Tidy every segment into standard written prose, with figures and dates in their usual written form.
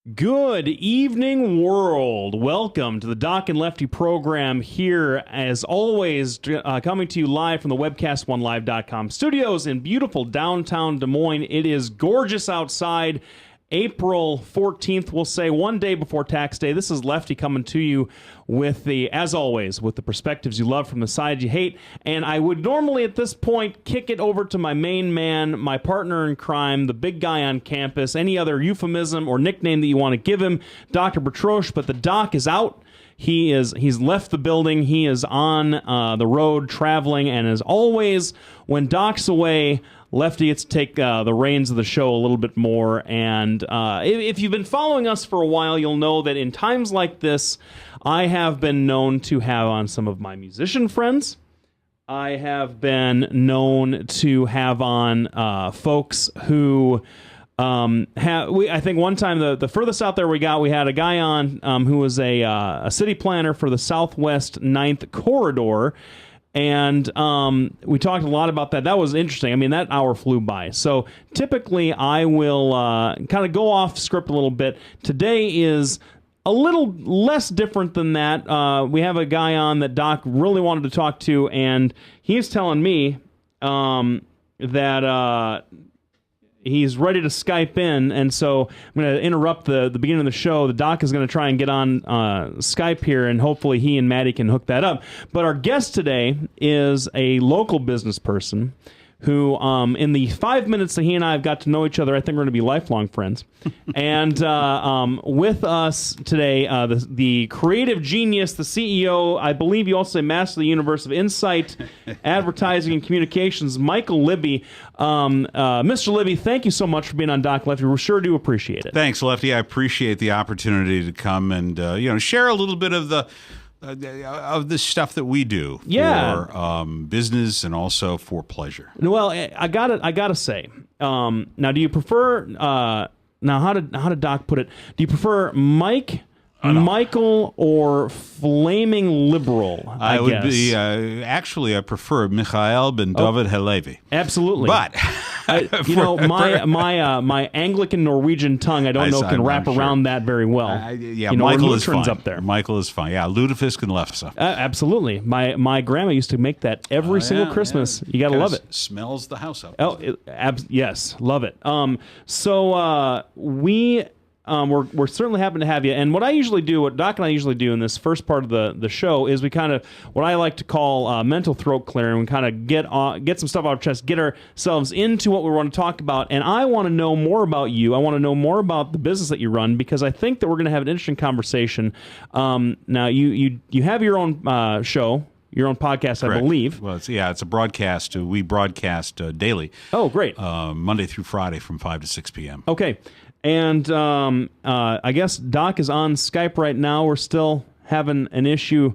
Good evening, world. Welcome to the Doc and Lefty program here, as always, coming to you live from the webcast1live.com studios in beautiful downtown Des Moines. It is gorgeous outside. April 14th, we'll say, one day before tax day. This is Lefty coming to you with as always, with the perspectives you love from the side you hate. And I would normally at this point kick it over to my main man, my partner in crime, the big guy on campus, any other euphemism or nickname that you want to give him, Dr. Petrosh, but the doc is out. He's left the building. He is on the road traveling, and as always, when Doc's away, Lefty gets to take the reins of the show a little bit more. And if you've been following us for a while, you'll know that in times like this, I have been known to have on some of my musician friends. I have been known to have on folks who I think one time the furthest out there we had a guy on who was a city planner for the Southwest 9th Corridor. And we talked a lot about that. That was interesting. I mean, that hour flew by. So typically I will kind of go off script a little bit. Today is a little less different than that. We have a guy on that Doc really wanted to talk to, and he's telling me that he's ready to Skype in, and so I'm going to interrupt the beginning of the show. The Doc is going to try and get on Skype here, and hopefully he and Maddie can hook that up. But our guest today is a local business person who, in the 5 minutes that he and I have got to know each other, I think we're going to be lifelong friends. And with us today, the creative genius, the CEO, I believe you also say Master of the Universe of Insight, Advertising, and Communications, Michael Libby. Mr. Libby, thank you so much for being on Doc Lefty. We sure do appreciate it. Thanks, Lefty. I appreciate the opportunity to come and share a little bit of the stuff that we do for business and also for pleasure. Well, I gotta say, now, do you prefer? Now, how did Doc put it? Do you prefer Mike, Michael, or flaming liberal? I would be actually I prefer Michael ben David Halevi. Absolutely, but my Anglican Norwegian tongue, I don't know, can wrap around that very well. Michael is fine. Up there. Michael is fine. Yeah, lutefisk and lefse. Absolutely. My grandma used to make that every single Christmas. Yeah. You gotta love it. Smells the house up. Yes, love it. We're certainly happy to have you. And what Doc and I usually do in this first part of the show is we kind of, what I like to call mental throat clearing. We kind of get some stuff out of our chest, get ourselves into what we want to talk about. And I want to know more about you. I want to know more about the business that you run, because I think that we're going to have an interesting conversation. Now, you have your own show, your own podcast, Correct. I believe. Well, it's a broadcast. We broadcast daily. Oh, great. Monday through Friday from 5 to 6 p.m. Okay. And I guess Doc is on Skype right now. We're still having an issue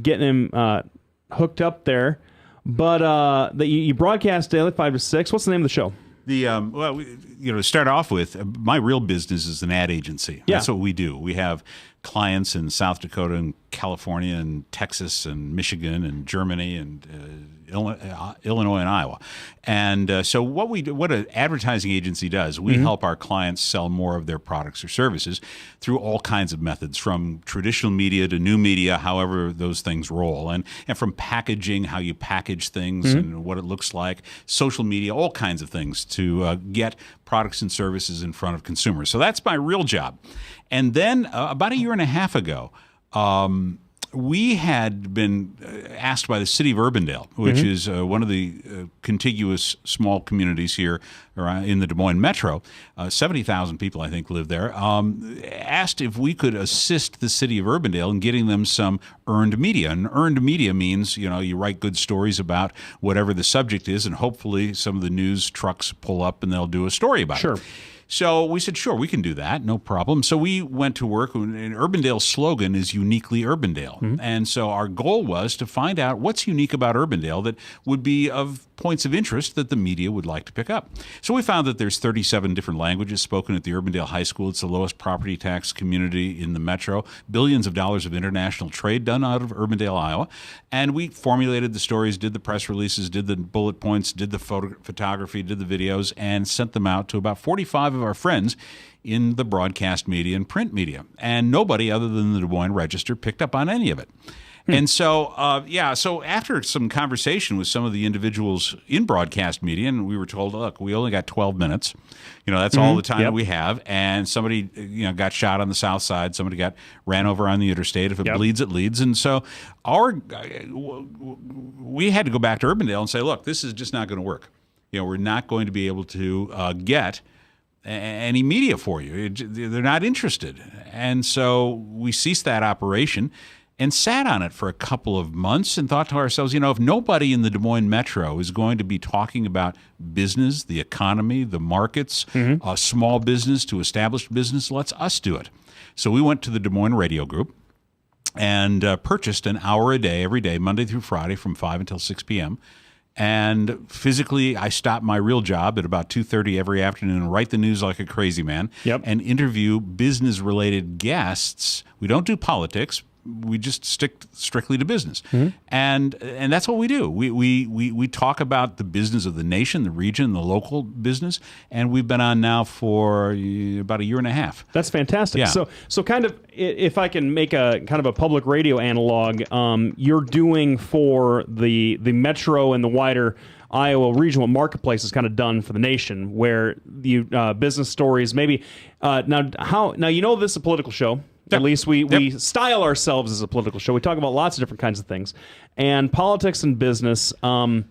getting him hooked up there. But you broadcast daily 5 to 6. What's the name of the show? To start off with, my real business is an ad agency. Yeah. That's what we do. We have clients in South Dakota and California and Texas and Michigan and Germany and Illinois and Iowa. And so what an advertising agency does, we help our clients sell more of their products or services through all kinds of methods, from traditional media to new media, however those things roll, and from packaging, how you package things and what it looks like, social media, all kinds of things to get products and services in front of consumers. So that's my real job. And then about a year and a half ago, we had been asked by the city of Urbandale, which is one of the contiguous small communities here in the Des Moines metro, 70,000 people I think live there, asked if we could assist the city of Urbandale in getting them some earned media. And earned media means, you write good stories about whatever the subject is, and hopefully some of the news trucks pull up and they'll do a story about it. So we said, sure, we can do that, no problem. So we went to work, and Urbandale's slogan is uniquely Urbandale. And so our goal was to find out what's unique about Urbandale that would be of points of interest that the media would like to pick up. So we found that there's 37 different languages spoken at the Urbandale High School. It's the lowest property tax community in the metro. Billions of dollars of international trade done out of Urbandale, Iowa. And we formulated the stories, did the press releases, did the bullet points, did the photography, did the videos, and sent them out to about 45 of our friends in the broadcast media and print media. And nobody other than the Des Moines Register picked up on any of it. And so, so after some conversation with some of the individuals in broadcast media, and we were told, look, we only got 12 minutes. That's all the time that we have. And somebody, got shot on the south side. Somebody ran over on the interstate. If it bleeds, it leads. And so we had to go back to Urbandale and say, look, this is just not going to work. We're not going to be able to get any media for you. They're not interested. And so we ceased that operation and sat on it for a couple of months and thought to ourselves, if nobody in the Des Moines Metro is going to be talking about business, the economy, the markets, small business to established business, let's us do it. So we went to the Des Moines Radio Group and purchased an hour a day, every day, Monday through Friday from 5 until 6 p.m., and physically, I stopped my real job at about 2:30 every afternoon and write the news like a crazy man and interview business-related guests. We don't do politics. We just stick strictly to business, and that's what we do. We talk about the business of the nation, the region, the local business, and we've been on now for about a year and a half. That's fantastic. Yeah. So kind of, if I can make a kind of a public radio analog, you're doing for the metro and the wider Iowa regional marketplace is kind of done for the nation, where you business stories maybe now this is a political show. At least we style ourselves as a political show. We talk about lots of different kinds of things. And politics and business, I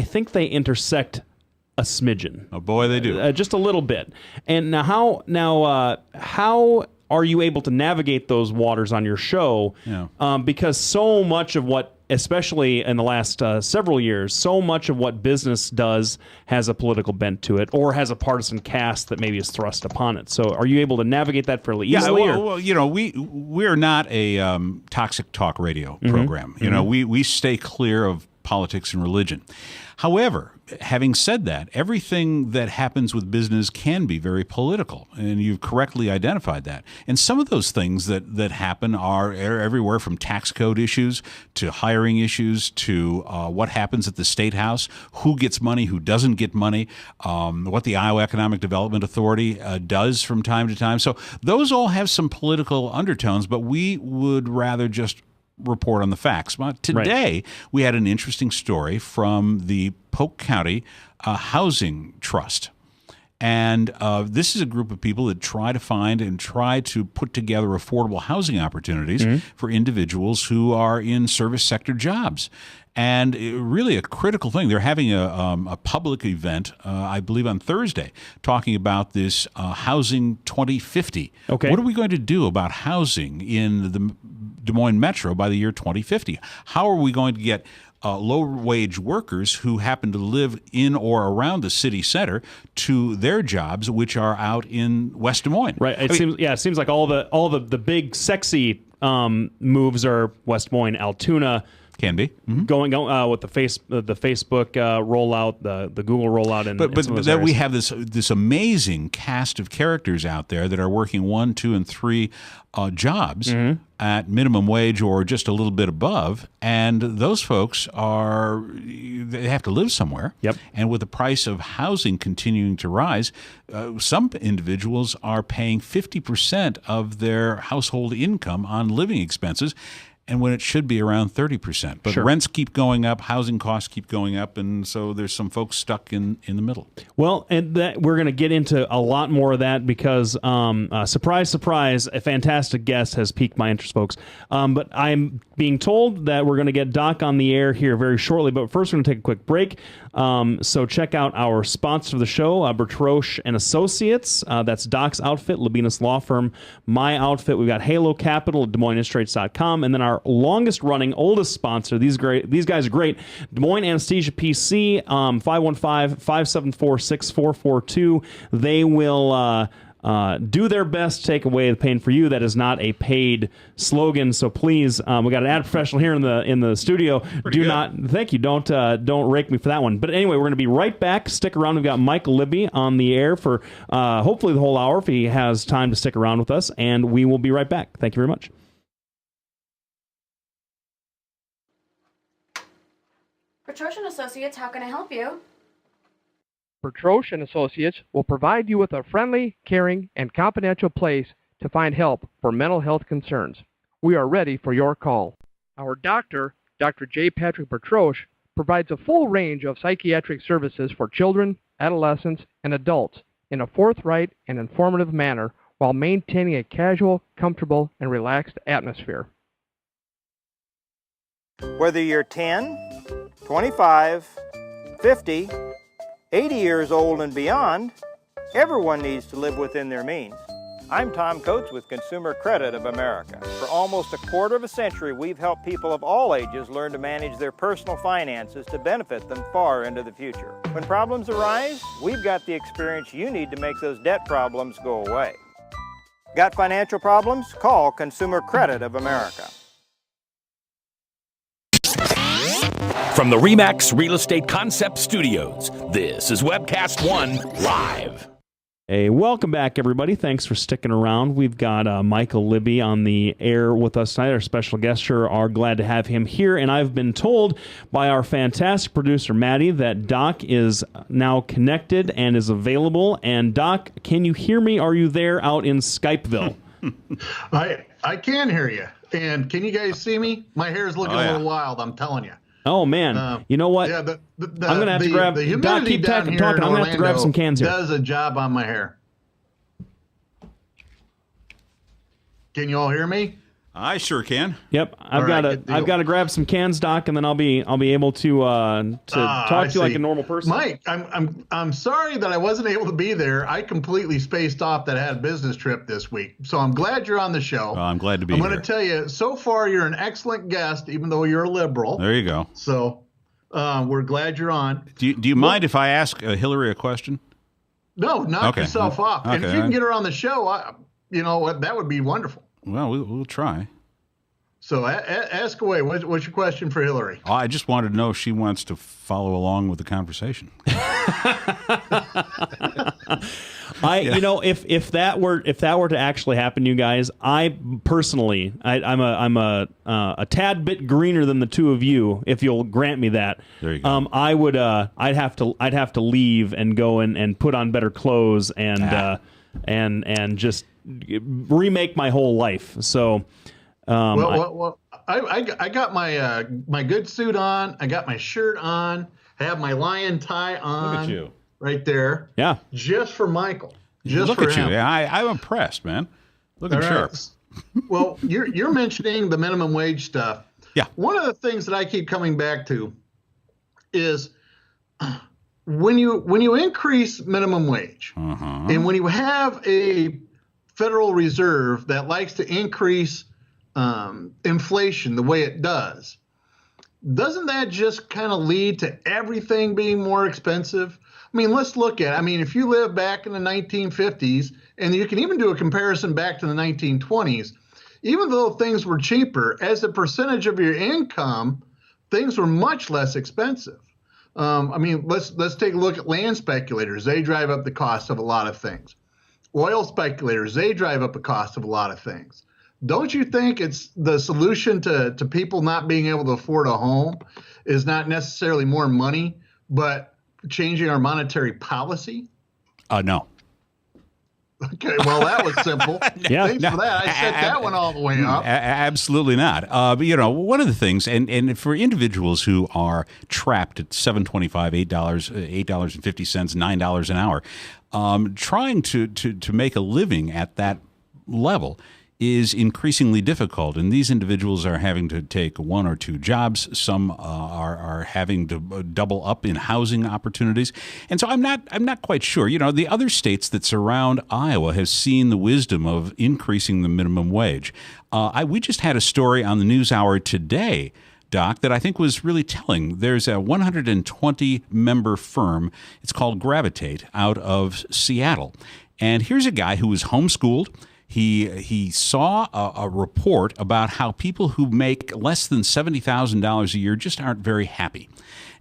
think they intersect a smidgen. Oh, boy, they do. Just a little bit. And how are you able to navigate those waters on your show? Yeah. Because so much of what, especially in the last several years, so much of what business does has a political bent to it, or has a partisan cast that maybe is thrust upon it. So, are you able to navigate that fairly easily? Yeah, well, we're not a toxic talk radio program. We stay clear of politics and religion. However, having said that, everything that happens with business can be very political, and you've correctly identified that. And some of those things that happen are everywhere from tax code issues to hiring issues to what happens at the State House, who gets money, who doesn't get money, what the Iowa Economic Development Authority does from time to time. So those all have some political undertones, but we would rather just report on the facts. But today, we had an interesting story from the Polk County Housing Trust. And this is a group of people that try to find and try to put together affordable housing opportunities for individuals who are in service sector jobs. And really a critical thing. They're having a public event, I believe on Thursday, talking about this Housing 2050. Okay. What are we going to do about housing in the Des Moines Metro by the year 2050? How are we going to get low-wage workers who happen to live in or around the city center to their jobs, which are out in West Des Moines? Right. It seems like all the big sexy moves are West Des Moines, Altoona. Can be going with the Facebook rollout, the Google rollout, and but then we have this amazing cast of characters out there that are working 1, 2, and 3 jobs at minimum wage or just a little bit above, and those folks they have to live somewhere. Yep. And with the price of housing continuing to rise, some individuals are paying 50% of their household income on living expenses, and when it should be around 30%. But rents keep going up, housing costs keep going up, and so there's some folks stuck in the middle. Well, and we're going to get into a lot more of that because, surprise, surprise, a fantastic guest has piqued my interest, folks. But I'm being told that we're going to get Doc on the air here very shortly, but first we're going to take a quick break. So check out our sponsor of the show, Bertroche and Associates. That's Doc's outfit, Labinas Law Firm, my outfit. We've got Halo Capital at DesMoinesInterStrates.com, and then our longest running, oldest sponsor. These guys are great. Des Moines Anesthesia PC, 515-574-6442. They will do their best to take away the pain for you. That is not a paid slogan, so please, we got an ad professional here in the studio. Thank you. Don't rake me for that one. But anyway, we're going to be right back. Stick around. We've got Mike Libby on the air for hopefully the whole hour if he has time to stick around with us, and we will be right back. Thank you very much. Bertroche and Associates, how can I help you? Bertroche and Associates will provide you with a friendly, caring, and confidential place to find help for mental health concerns. We are ready for your call. Our doctor, Dr. J. Patrick Bertroche, provides a full range of psychiatric services for children, adolescents, and adults in a forthright and informative manner while maintaining a casual, comfortable, and relaxed atmosphere. Whether you're 10, 25, 50, 80 years old and beyond, everyone needs to live within their means. I'm Tom Coates with Consumer Credit of America. For almost a quarter of a century, we've helped people of all ages learn to manage their personal finances to benefit them far into the future. When problems arise, we've got the experience you need to make those debt problems go away. Got financial problems? Call Consumer Credit of America. From the RE/MAX Real Estate Concept Studios, this is Webcast One Live. Hey, welcome back, everybody. Thanks for sticking around. We've got Michael Libby on the air with us tonight. Our special guest, sure are glad to have him here. And I've been told by our fantastic producer, Maddie, that Doc is now connected and is available. And Doc, can you hear me? Are you there out in Skypeville? I can hear you. And can you guys see me? My hair is looking a little wild, I'm telling you. Oh, man. You know what? Yeah, I'm going to have to grab... the Doc, keep talking. I'm going to have to grab some cans here. Does a job on my hair. Can you all hear me? I sure can. Yep, I've got to grab some cans, Doc, and then I'll be able to talk to you like a normal person. Mike, I'm sorry that I wasn't able to be there. I completely spaced off that I had a business trip this week, so I'm glad you're on the show. Well, I'm glad to be here. I'm going to tell you, so far you're an excellent guest, even though you're a liberal. There you go. So we're glad you're on. Do you mind if I ask Hillary a question? No, knock yourself off. And if you can get her on the show, you know what, that would be wonderful. Well, we'll try. So ask away. What's your question for Hillary? Oh, I just wanted to know if she wants to follow along with the conversation. You know, if that were to actually happen, you guys, I personally, I'm a tad bit greener than the two of you, if you'll grant me that. There you go. I would I'd have to leave and go and put on better clothes and just remake my whole life. So. I got my good suit on. I got my shirt on. I have my lion tie on. Look at you. Right there. Yeah. Just for Michael. Look at you. Yeah, I'm impressed, man. Looking sharp. Well, you're mentioning the minimum wage stuff. Yeah. One of the things that I keep coming back to is when you increase minimum wage, and when you have a Federal Reserve that likes to increase inflation the way it doesn't that just kind of lead to everything being more expensive? I mean, let's look at it. I mean, if you live back in the 1950s, and you can even do a comparison back to the 1920s, even though things were cheaper, as a percentage of your income, things were much less expensive. I mean, let's take a look at land speculators. They drive up the cost of a lot of things. Oil speculators, they drive up the cost of a lot of things. Don't you think it's the solution to people not being able to afford a home is not necessarily more money, but changing our monetary policy? No. Okay, well, that was simple. Yeah. Thanks for that. I set that one all the way up. Absolutely not. But, you know, one of the things, and for individuals who are trapped at $7.25, $8.50, $9 an hour, trying to make a living at that level is increasingly difficult, and these individuals are having to take one or two jobs. Some are having to double up in housing opportunities, and so I'm not quite sure. You know, the other states that surround Iowa have seen the wisdom of increasing the minimum wage. We just had a story on the NewsHour today, Doc, that I think was really telling. There's a 120-member firm. It's called Gravitate out of Seattle, and here's a guy who was homeschooled. He saw a report about how people who make less than $70,000 a year just aren't very happy.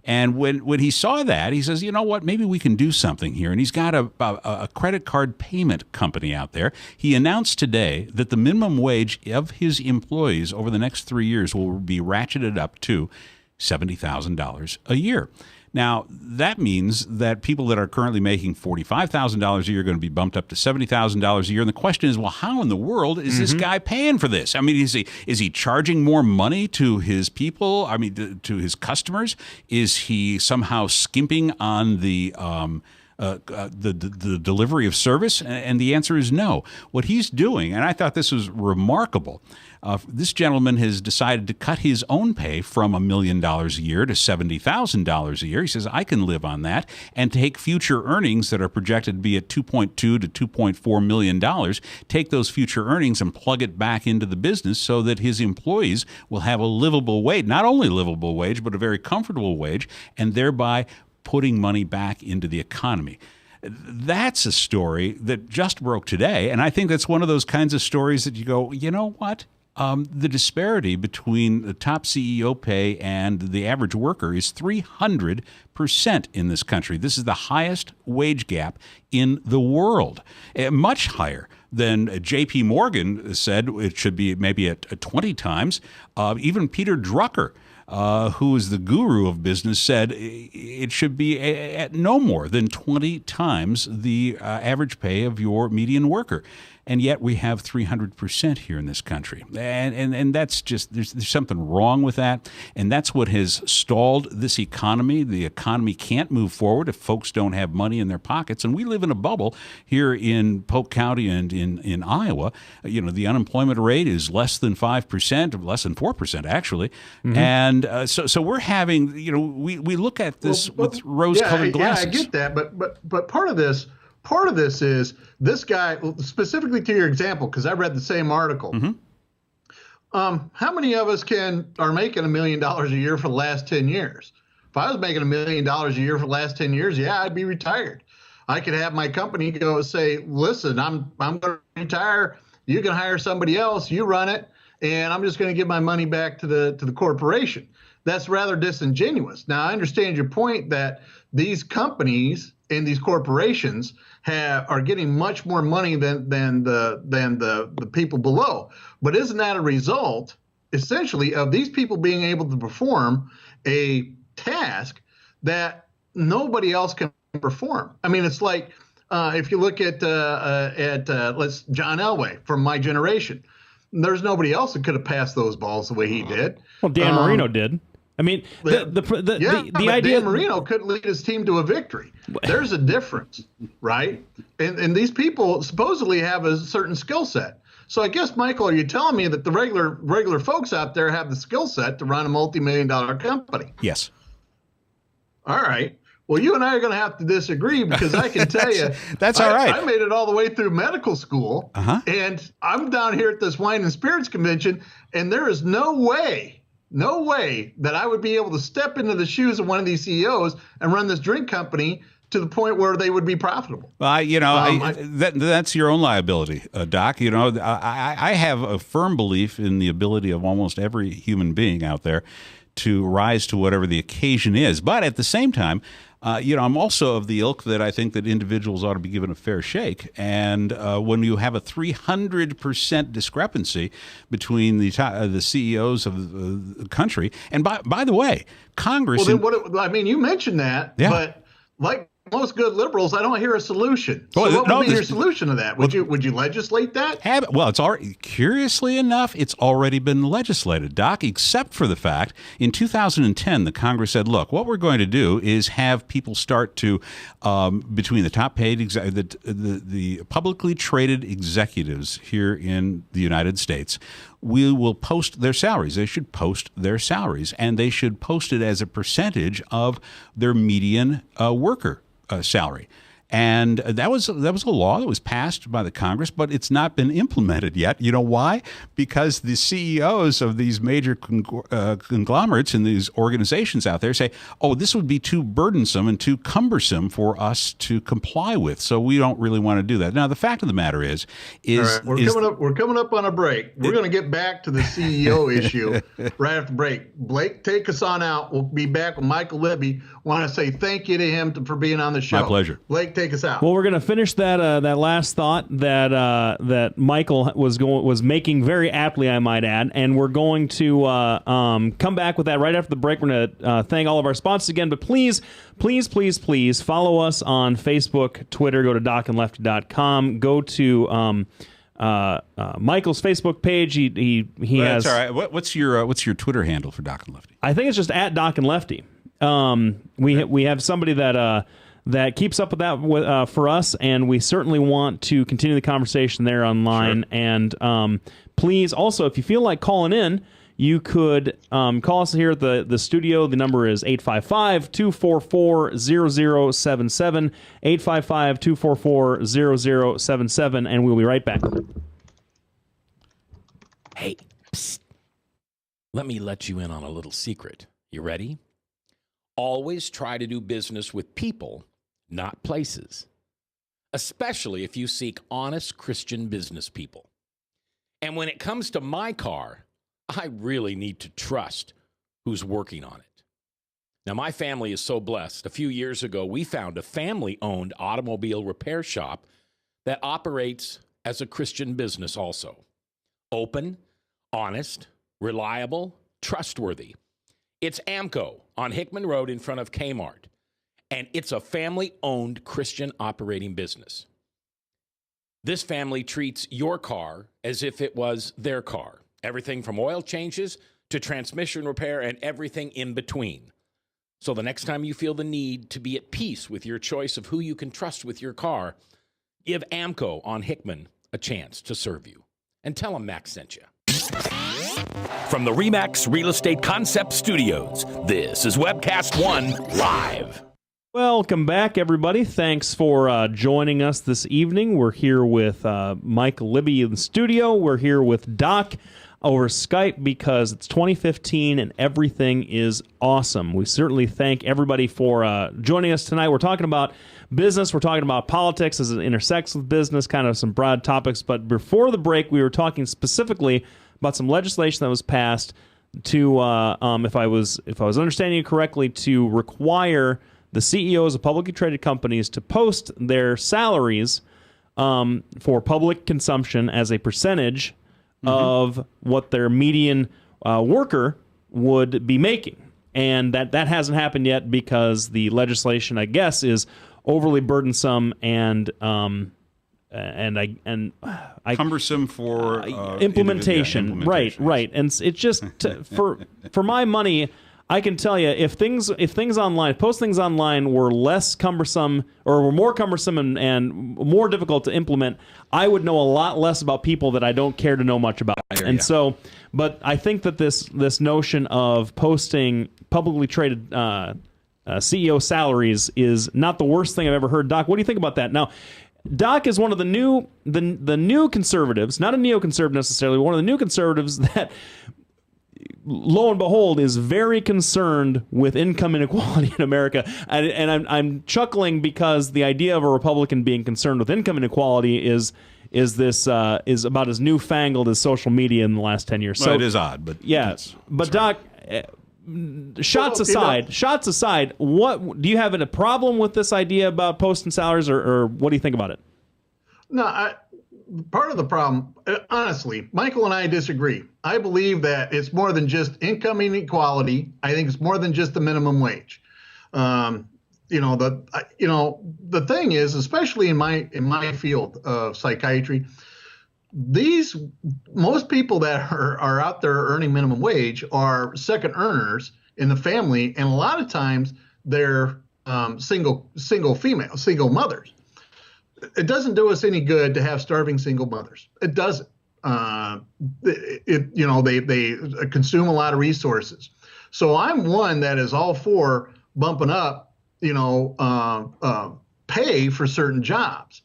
And when he saw that, he says, you know what, maybe we can do something here. And he's got a credit card payment company out there. He announced today that the minimum wage of his employees over the next 3 years will be ratcheted up to $70,000 a year. Now, that means that people that are currently making $45,000 a year are going to be bumped up to $70,000 a year. And the question is, well, how in the world is this guy paying for this? I mean, is he charging more money to his people? I mean, to his customers? Is he somehow skimping on the delivery of service? And the answer is no. What he's doing, and I thought this was remarkable, this gentleman has decided to cut his own pay from $1 million a year to $70,000 a year. He says, I can live on that, and take future earnings that are projected to be at $2.2 to $2.4 million, take those future earnings and plug it back into the business so that his employees will have a livable wage, not only a livable wage, but a very comfortable wage, and thereby putting money back into the economy. That's a story that just broke today, and I think that's one of those kinds of stories that you go, you know what? The disparity between the top CEO pay and the average worker is 300% in this country. This is the highest wage gap in the world, much higher than J.P. Morgan said it should be maybe at 20 times. Even Peter Drucker, who is the guru of business, said it should be at no more than 20 times the average pay of your median worker. And yet we have 300% here in this country. And that's just, there's something wrong with that. And that's what has stalled this economy. The economy can't move forward if folks don't have money in their pockets. And we live in a bubble here in Polk County and in Iowa. You know, the unemployment rate is less than 5%, less than 4%, actually. And so we're having, you know, we look at this with rose-colored glasses. Yeah, I get that. But part of this is this guy, specifically to your example, because I read the same article. How many of us are making $1 million a year for the last 10 years? If I was making $1 million a year for the last 10 years, yeah, I'd be retired. I could have my company go say, listen, I'm going to retire. You can hire somebody else. You run it, and I'm just going to give my money back to the corporation. That's rather disingenuous. Now, I understand your point that these companies and these corporations are getting much more money than the people below. But isn't that a result, essentially, of these people being able to perform a task that nobody else can perform? I mean, it's like if you look at John Elway from my generation, there's nobody else that could have passed those balls the way he did. Well, Dan Marino did. I mean, the idea Dan Marino couldn't lead his team to a victory. There's a difference, right? And these people supposedly have a certain skill set. So I guess, Michael, are you telling me that the regular folks out there have the skill set to run a multi-million-dollar company? Yes. All right. Well, you and I are going to have to disagree, because I can tell you, that's all right. I made it all the way through medical school, and I'm down here at this wine and spirits convention, and there is no way that I would be able to step into the shoes of one of these CEOs and run this drink company to the point where they would be profitable. That's your own liability, Doc. You know, I have a firm belief in the ability of almost every human being out there to rise to whatever the occasion is. But at the same time, I'm also of the ilk that I think that individuals ought to be given a fair shake. And when you have a 300% discrepancy between the CEOs of the country, and by the way, Congress. Well, then you mentioned that, but like most good liberals, I don't hear a solution. So what would be your solution to that? Would you legislate that? Well, it's already, curiously enough, it's already been legislated, Doc, except for the fact in 2010, the Congress said, look, what we're going to do is have people start to, between the top paid, the publicly traded executives here in the United States, we will post their salaries. They should post their salaries, and they should post it as a percentage of their median worker salary. And that was a law that was passed by the Congress, but it's not been implemented yet. You know why? Because the CEOs of these major conglomerates and these organizations out there say, oh, this would be too burdensome and too cumbersome for us to comply with. So we don't really want to do that. Now, the fact of the matter is right, we're coming up on a break. We're going to get back to the CEO issue right after break. Blake, take us on out. We'll be back with Michael Libby. Want to say thank you to him for being on the show. My pleasure. Blake, take take us out? Well, we're going to finish that that last thought that Michael was making very aptly, I might add, and we're going to come back with that right after the break. We're going to thank all of our sponsors again, but please follow us on Facebook, Twitter. Go to docandlefty.com. Go to Michael's Facebook page. He has. That's all right. What's your Twitter handle for Doc and Lefty? I think it's just at Doc and Lefty. We have somebody that keeps up with that for us, and we certainly want to continue the conversation there online. Sure. And please, also, if you feel like calling in, you could call us here at the studio. The number is 855-244-0077, 855-244-0077, and we'll be right back. Hey, psst. Let me let you in on a little secret. You ready? Always try to do business with people, not places, especially if you seek honest Christian business people. And when it comes to my car, I really need to trust who's working on it. Now, my family is so blessed. A few years ago, we found a family-owned automobile repair shop that operates as a Christian business also. Open, honest, reliable, trustworthy. It's AMCO on Hickman Road in front of Kmart, and it's a family-owned Christian operating business. This family treats your car as if it was their car. Everything from oil changes to transmission repair and everything in between. So the next time you feel the need to be at peace with your choice of who you can trust with your car, give AMCO on Hickman a chance to serve you. And tell them Max sent you. From the RE/MAX Real Estate Concept Studios, this is Webcast One Live. Welcome back, everybody. Thanks for joining us this evening. We're here with Mike Libby in the studio. We're here with Doc over Skype because it's 2015 and everything is awesome. We certainly thank everybody for joining us tonight. We're talking about business. We're talking about politics as it intersects with business, kind of some broad topics. But before the break, we were talking specifically about some legislation that was passed to, if I was understanding it correctly, to require the CEOs of publicly traded companies to post their salaries for public consumption as a percentage of what their median worker would be making. And that hasn't happened yet because the legislation, I guess, is overly burdensome and cumbersome for implementation. Right. And it's just for my money, I can tell you if things online, post things online were less cumbersome or were more cumbersome and more difficult to implement, I would know a lot less about people that I don't care to know much about. And so, but I think that this notion of posting publicly traded CEO salaries is not the worst thing I've ever heard. Doc, what do you think about that? Now, Doc is one of the new conservatives, not a neoconservative necessarily, one of the new conservatives that, lo and behold, is very concerned with income inequality in America. And I'm chuckling because the idea of a Republican being concerned with income inequality is about as newfangled as social media in the last 10 years. Well, so it is odd, but yes. But Doc, shots aside, what do you have a problem with this idea about posting salaries, or what do you think about it? No, part of the problem, honestly, Michael and I disagree. I believe that it's more than just income inequality. I think it's more than just the minimum wage. The thing is, especially in my field of psychiatry, most people that are out there earning minimum wage are second earners in the family, and a lot of times they're single mothers. It doesn't do us any good to have starving single mothers. It doesn't. They consume a lot of resources. So I'm one that is all for bumping up, pay for certain jobs.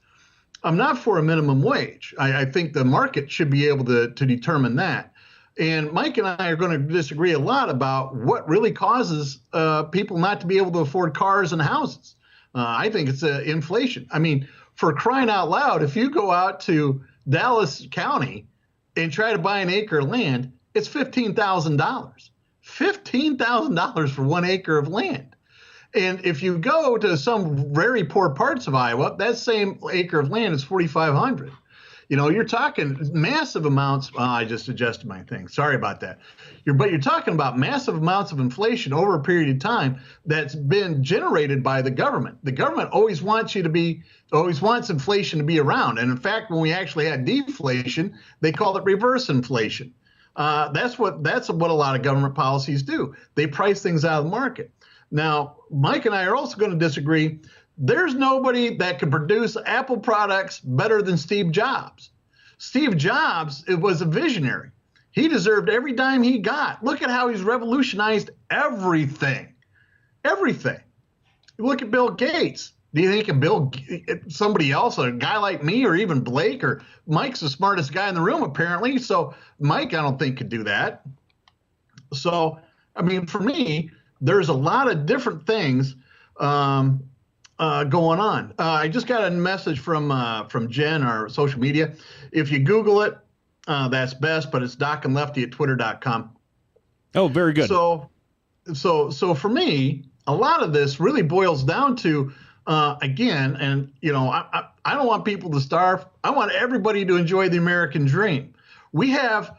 I'm not for a minimum wage. I think the market should be able to determine that. And Mike and I are going to disagree a lot about what really causes people not to be able to afford cars and houses. I think it's inflation. I mean, for crying out loud, if you go out to Dallas County and try to buy an acre of land, it's $15,000. $15,000 for 1 acre of land. And if you go to some very poor parts of Iowa, that same acre of land is 4,500. You're talking massive amounts. I just adjusted my thing. Sorry about that. But you're talking about massive amounts of inflation over a period of time that's been generated by the government. The government always wants inflation to be around. And in fact, when we actually had deflation, they called it reverse inflation. That's what a lot of government policies do. They price things out of the market. Now, Mike and I are also going to disagree. There's nobody that can produce Apple products better than Steve Jobs. Steve Jobs was a visionary. He deserved every dime he got. Look at how he's revolutionized everything. Everything. Look at Bill Gates. Do you think somebody else, a guy like me or even Blake or Mike's the smartest guy in the room apparently. So Mike, I don't think could do that. So, for me, there's a lot of different things going on. I just got a message from Jen, our social media. If you Google it, that's best, but it's Doc and Lefty at twitter.com. Oh, very good. So for me, a lot of this really boils down to, again, and I don't want people to starve. I want everybody to enjoy the American dream. We have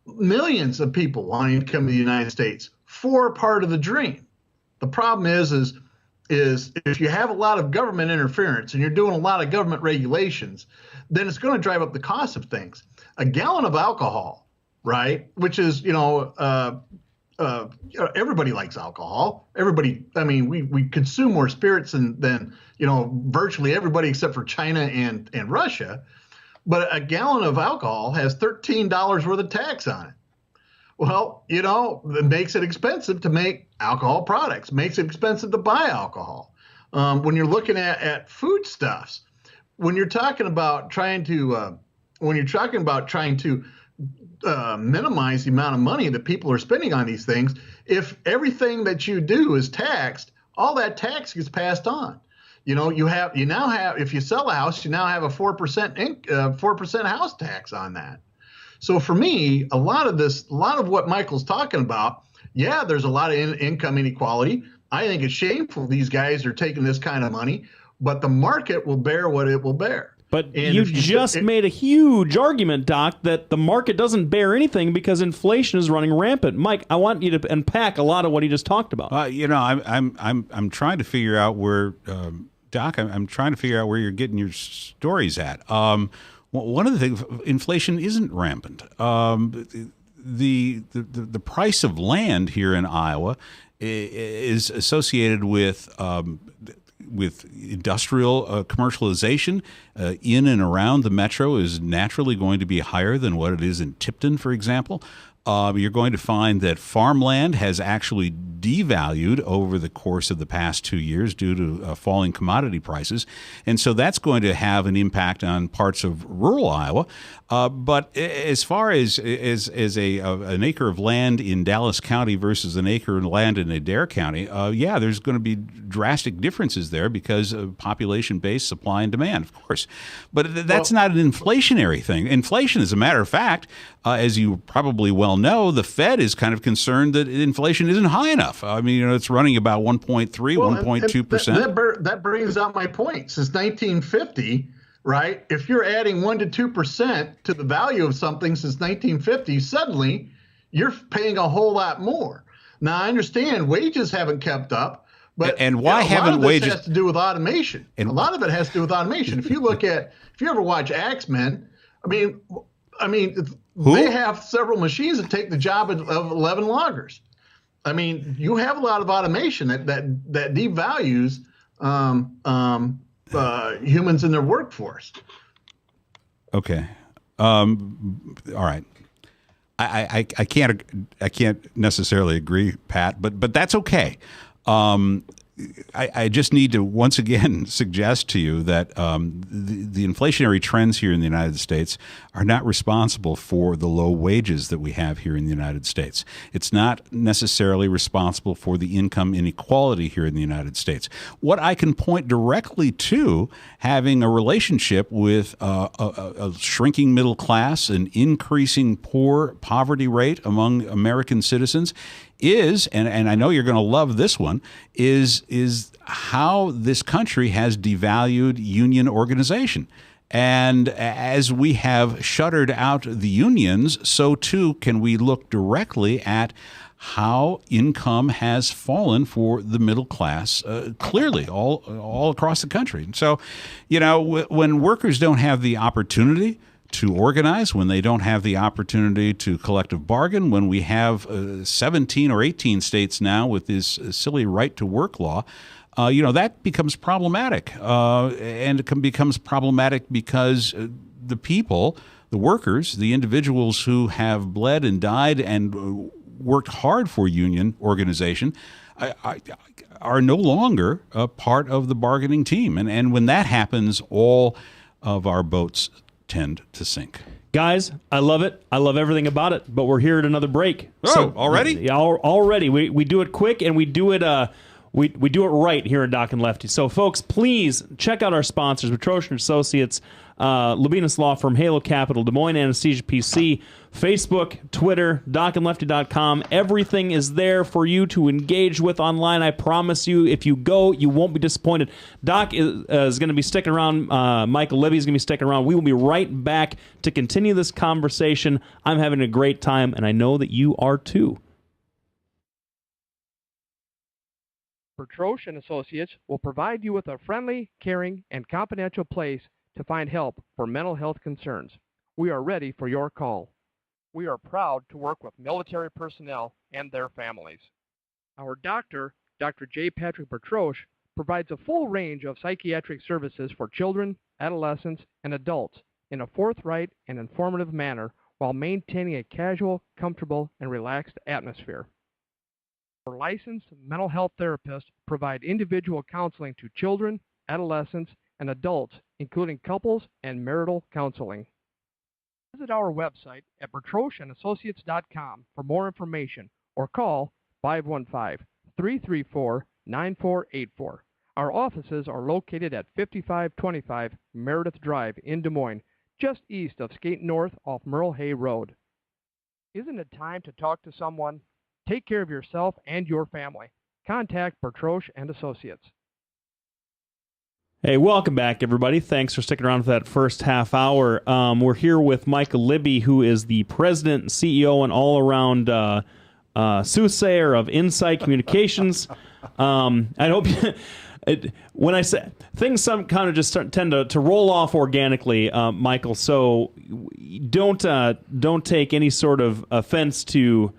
millions of people wanting to come to the United States for part of the dream. The problem is if you have a lot of government interference and you're doing a lot of government regulations, then it's going to drive up the cost of things. A gallon of alcohol, right, which is, everybody likes alcohol. Everybody, we consume more spirits than virtually everybody except for China and Russia. But a gallon of alcohol has $13 worth of tax on it. Well, it makes it expensive to make alcohol products, makes it expensive to buy alcohol. When you're looking at foodstuffs, when you're talking about trying to minimize the amount of money that people are spending on these things, if everything that you do is taxed, all that tax gets passed on. If you sell a house, you now have a 4% house tax on that. So for me, a lot of what Michael's talking about, yeah, there's a lot of income inequality. I think it's shameful these guys are taking this kind of money, but the market will bear what it will bear. But you just made a huge argument, Doc, that the market doesn't bear anything because inflation is running rampant. Mike, I want you to unpack a lot of what he just talked about. I'm trying to figure out where, Doc, I'm trying to figure out where you're getting your stories at. One of the things, inflation isn't rampant. The price of land here in Iowa is associated with industrial commercialization in and around the metro is naturally going to be higher than what it is in Tipton, for example. You're going to find that farmland has actually devalued over the course of the past 2 years due to falling commodity prices. And so that's going to have an impact on parts of rural Iowa. But as far as an acre of land in Dallas County versus an acre of land in Adair County, there's going to be drastic differences there because of population-based supply and demand, of course. But that's not an inflationary thing. Inflation, as a matter of fact, as you probably well know, the Fed is kind of concerned that inflation isn't high enough. It's running about 1.3, 1.2%. That brings out my point. Since 1950, right, if you're adding 1% to 2% to the value of something since 1950, suddenly you're paying a whole lot more. Now, I understand wages haven't kept up, but and why haven't wages? A lot of this has to do with automation. A lot of it has to do with automation. If you ever watch Axemen, they have several machines that take the job of 11 loggers. You have a lot of automation that devalues humans in their workforce. Okay. All right. I can't necessarily agree, Pat, but that's okay. I just need to once again suggest to you that the inflationary trends here in the United States are not responsible for the low wages that we have here in the United States. It's not necessarily responsible for the income inequality here in the United States. What I can point directly to having a relationship with a shrinking middle class, an increasing poverty rate among American citizens, is, and I know you're going to love this one, is how this country has devalued union organization. And as we have shuttered out the unions, so too can we look directly at how income has fallen for the middle class, clearly all across the country. And so, when workers don't have the opportunity to organize, when they don't have the opportunity to collective bargain, when we have 17 or 18 states now with this silly right-to-work law, that becomes problematic. And it becomes problematic because the people, the workers, the individuals who have bled and died and worked hard for union organization are no longer a part of the bargaining team. And when that happens, all of our boats tend to sink. Guys, I love it. I love everything about it, but we're here at another break. Oh, already? Yeah, already. We do it quick, and we do it we do it right here at Doc and Lefty. So, folks, please check out our sponsors, Petrosian Associates, Labinas Law Firm, Halo Capital, Des Moines Anesthesia PC, Facebook, Twitter, docandlefty.com. Everything is there for you to engage with online. I promise you, if you go, you won't be disappointed. Doc is going to be sticking around. Michael Libby is going to be sticking around. We will be right back to continue this conversation. I'm having a great time, and I know that you are too. Petrosian Associates will provide you with a friendly, caring, and confidential place to find help for mental health concerns. We are ready for your call. We are proud to work with military personnel and their families. Our doctor, Dr. J. Patrick Bertroche, provides a full range of psychiatric services for children, adolescents, and adults in a forthright and informative manner while maintaining a casual, comfortable, and relaxed atmosphere. Our licensed mental health therapists provide individual counseling to children, adolescents, and adults, including couples and marital counseling. Visit our website at bertrocheandassociates.com for more information or call 515-334-9484. Our offices are located at 5525 Meredith Drive in Des Moines, just east of Skate North off Merle Hay Road. Isn't it time to talk to someone? Take care of yourself and your family. Contact Bertroche and Associates. Hey, welcome back, everybody. Thanks for sticking around for that first half hour. We're here with Michael Libby, who is the president and CEO and all-around soothsayer of Insight Communications. I hope when I say things, some kind of just tend to roll off organically, Michael. So don't take any sort of offense to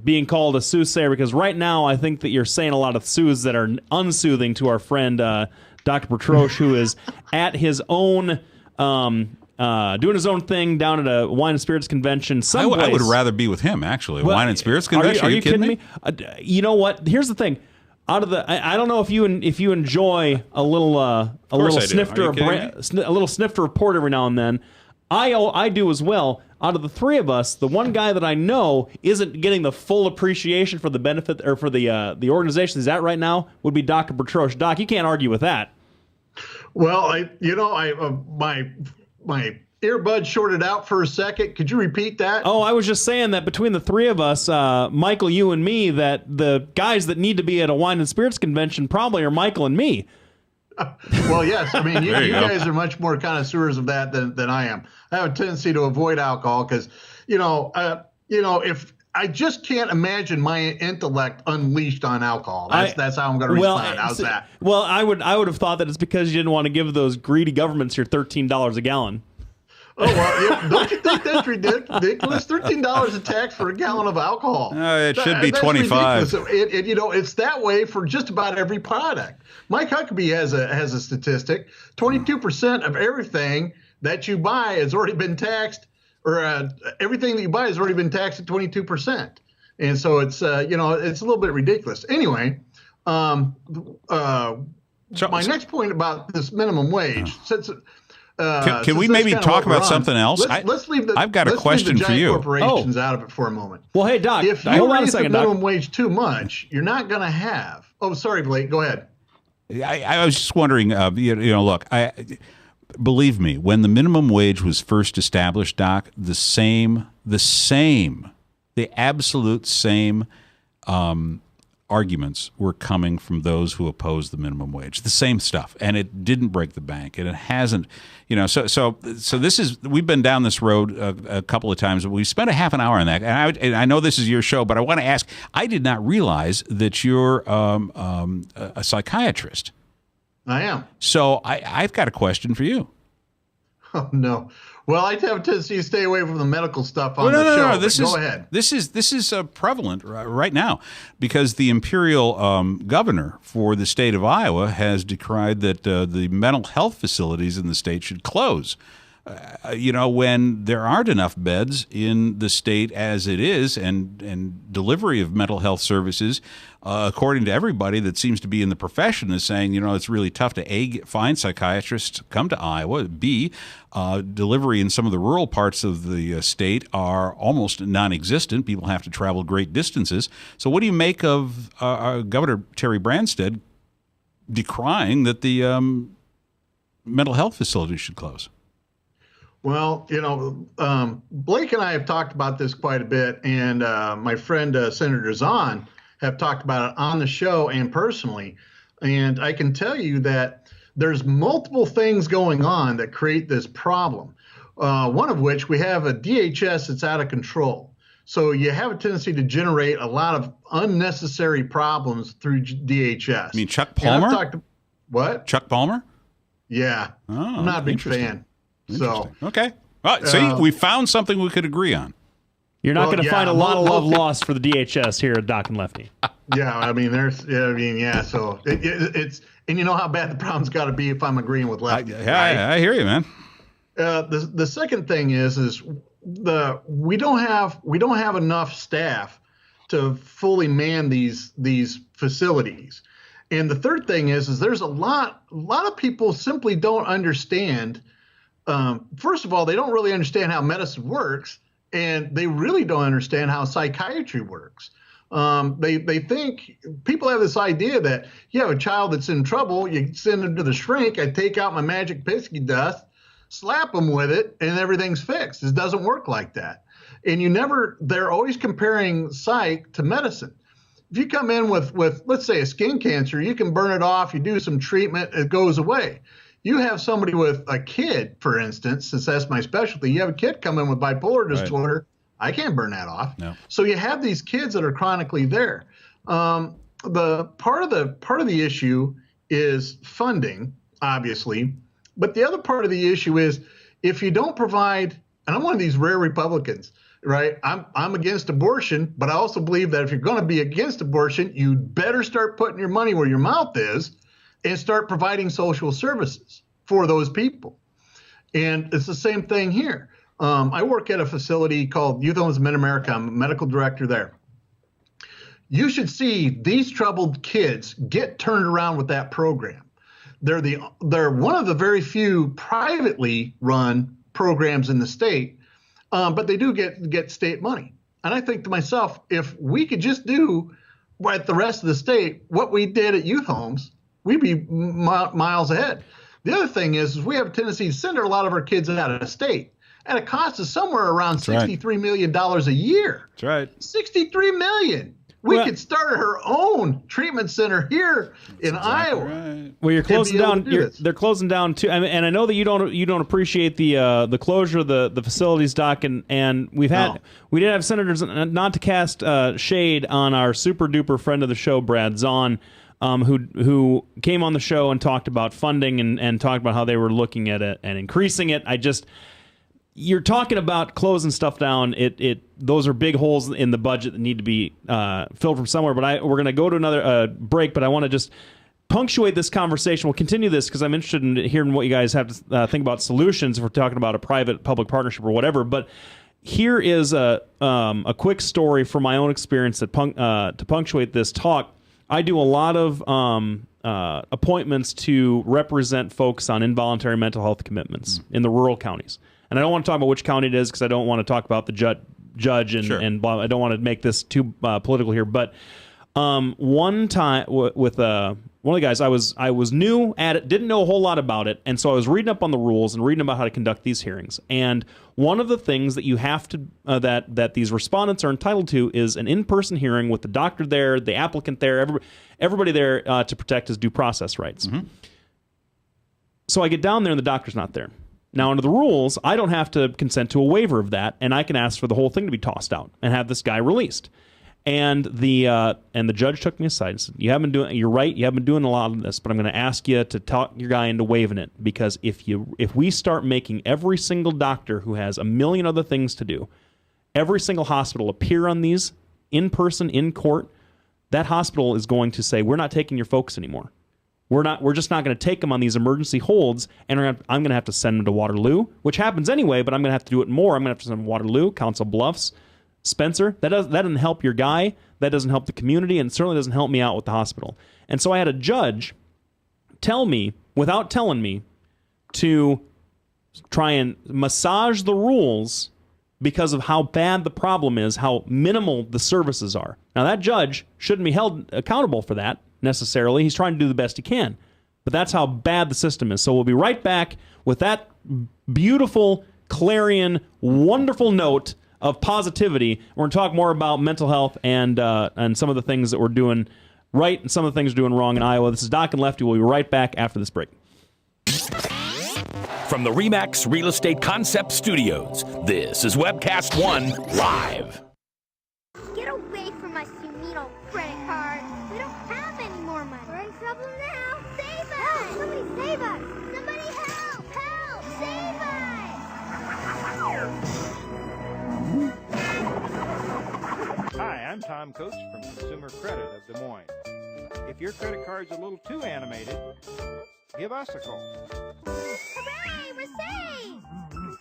being called a soothsayer, because right now I think that you're saying a lot of sooths that are unsoothing to our friend Dr. Bertroche, who is at his own doing his own thing down at a wine and spirits convention someplace. I would rather be with him, actually. Wine and spirits convention. Are you kidding me? You know what? Here's the thing. Out of the, I don't know if you enjoy a little snifter of port every now and then. I do as well. Out of the three of us, the one guy that I know isn't getting the full appreciation for the benefit or for the organization he's at right now would be Dr. Bertroche. Doc, you can't argue with that. Well, my earbud shorted out for a second. Could you repeat that? Oh, I was just saying that between the three of us, Michael, you and me, that the guys that need to be at a wine and spirits convention probably are Michael and me. Well, yes. I mean, you guys are much more connoisseurs of that than I am. I have a tendency to avoid alcohol because, if I just can't imagine my intellect unleashed on alcohol. That's how I'm going to respond. How's that? Well, I would have thought that it's because you didn't want to give those greedy governments your $13 a gallon. Oh, well, yeah, don't you think that's ridiculous? $13 a tax for a gallon of alcohol. It should be $25. It's that way for just about every product. Mike Huckabee has a statistic. 22% of everything that you buy has already been taxed, or everything that you buy has already been taxed at 22%. And so it's it's a little bit ridiculous. Anyway, my next point about this minimum wage, can we maybe talk about something else? Let's leave the. I've got a question for you. Corporations out of it for a moment. Well, hey, Doc, if you raise the minimum wage too much, you're not going to have. Oh, sorry, Blake. Go ahead. I was just wondering. Look, believe me, when the minimum wage was first established, Doc, the same the absolute same arguments were coming from those who opposed the minimum wage. The same stuff, and it didn't break the bank, and it hasn't. So this is, we've been down this road a couple of times. We spent a half an hour on that, and I know this is your show, but I want to ask. I did not realize that you're a psychiatrist. I am. So I've got a question for you. Oh, no. Well, I have a tendency to stay away from the medical stuff on the show. No. Go ahead. This is prevalent right now because the imperial governor for the state of Iowa has decried that the mental health facilities in the state should close. When there aren't enough beds in the state as it is, and delivery of mental health services, according to everybody that seems to be in the profession, is saying, it's really tough to A, find psychiatrists to come to Iowa, B, delivery in some of the rural parts of the state are almost non-existent. People have to travel great distances. So what do you make of Governor Terry Branstad decrying that the mental health facilities should close? Well, Blake and I have talked about this quite a bit, and my friend Senator Zahn have talked about it on the show and personally. And I can tell you that there's multiple things going on that create this problem. One of which, we have a DHS that's out of control. So you have a tendency to generate a lot of unnecessary problems through DHS. You mean Chuck Palmer? What? Chuck Palmer? Yeah. Oh, I'm not a big fan. So okay. Well, see, we found something we could agree on. You're not going to find a lot of love lost for the DHS here at Doc and Lefty. Yeah, So it's, and you know how bad the problem's got to be if I'm agreeing with Lefty. I hear you, man. The second thing is we don't have enough staff to fully man these facilities. And the third thing is there's a lot of people simply don't understand. First of all, they don't really understand how medicine works, and they really don't understand how psychiatry works. They think, people have this idea that you have a child that's in trouble, you send them to the shrink, I take out my magic pixie dust, slap them with it, and everything's fixed. It doesn't work like that. And they're always comparing psych to medicine. If you come in with, let's say, a skin cancer, you can burn it off, you do some treatment, it goes away. You have somebody with a kid, for instance, since that's my specialty, you have a kid come in with bipolar disorder, I can't burn that off. No. So you have these kids that are chronically there. The part of the issue is funding, obviously, but the other part of the issue is if you don't provide, and I'm one of these rare Republicans, right? I'm against abortion, but I also believe that if you're going to be against abortion, you better start putting your money where your mouth is and start providing social services for those people. And it's the same thing here. I work at a facility called Youth Homes Mid-America. I'm a medical director there. You should see these troubled kids get turned around with that program. They're one of the very few privately run programs in the state, but they do get state money. And I think to myself, if we could just do at the rest of the state what we did at youth homes, we'd be miles ahead. The other thing is we have a tendency to send a lot of our kids out of state, and it costs us somewhere around $63 million a year. That's right. $63 million. We could start our own treatment center here in Iowa. Right. Well, you're closing down. They're closing down too. I mean, and I know that you don't appreciate the closure of the facilities, Doc. And we did have senators, not to cast shade on our super duper friend of the show, Brad Zahn, who came on the show and talked about funding and talked about how they were looking at it and increasing it. You're talking about closing stuff down. Those are big holes in the budget that need to be filled from somewhere. But we're going to go to another break. But I want to just punctuate this conversation. We'll continue this because I'm interested in hearing what you guys have to think about solutions if we're talking about a private-public partnership or whatever. But here is a quick story from my own experience to punctuate this talk. I do a lot of appointments to represent folks on involuntary mental health commitments in the rural counties. And I don't want to talk about which county it is because I don't want to talk about the judge and blah. I don't want to make this too political here. But one time with one of the guys, I was new at it, didn't know a whole lot about it, and so I was reading up on the rules and reading about how to conduct these hearings. And one of the things that you have to that these respondents are entitled to is an in-person hearing with the doctor there, the applicant there, everybody there to protect his due process rights. Mm-hmm. So I get down there and the doctor's not there. Now, under the rules, I don't have to consent to a waiver of that, and I can ask for the whole thing to be tossed out and have this guy released. And the judge took me aside and said, you're right, you haven't been doing a lot of this, but I'm going to ask you to talk your guy into waiving it, because if we start making every single doctor who has a million other things to do, every single hospital appear on these in person, in court, that hospital is going to say, we're not taking your folks anymore. We're just not going to take them on these emergency holds, and I'm going to have to send them to Waterloo, which happens anyway, but I'm going to have to do it more. I'm going to have to send them to Waterloo, Council Bluffs, Spencer. That doesn't help your guy. That doesn't help the community, and it certainly doesn't help me out with the hospital. And so I had a judge tell me, without telling me, to try and massage the rules because of how bad the problem is, how minimal the services are. Now, that judge shouldn't be held accountable for that necessarily. He's trying to do the best he can. But that's how bad the system is. So we'll be right back with that beautiful, clarion, wonderful note of positivity. We're going to talk more about mental health and some of the things that we're doing right and some of the things we're doing wrong in Iowa. This is Doc and Lefty. We'll be right back after this break. From the RE/MAX Real Estate Concept Studios, this is Webcast One Live. Get away from us, you mean old credit card. We don't have any more money. We're in trouble now. Save us! Somebody save us! Somebody help! Help! Save us! Hi, I'm Tom Coates from Consumer Credit of Des Moines. If your credit card's a little too animated, give us a call. Hooray! We're saved! Consumer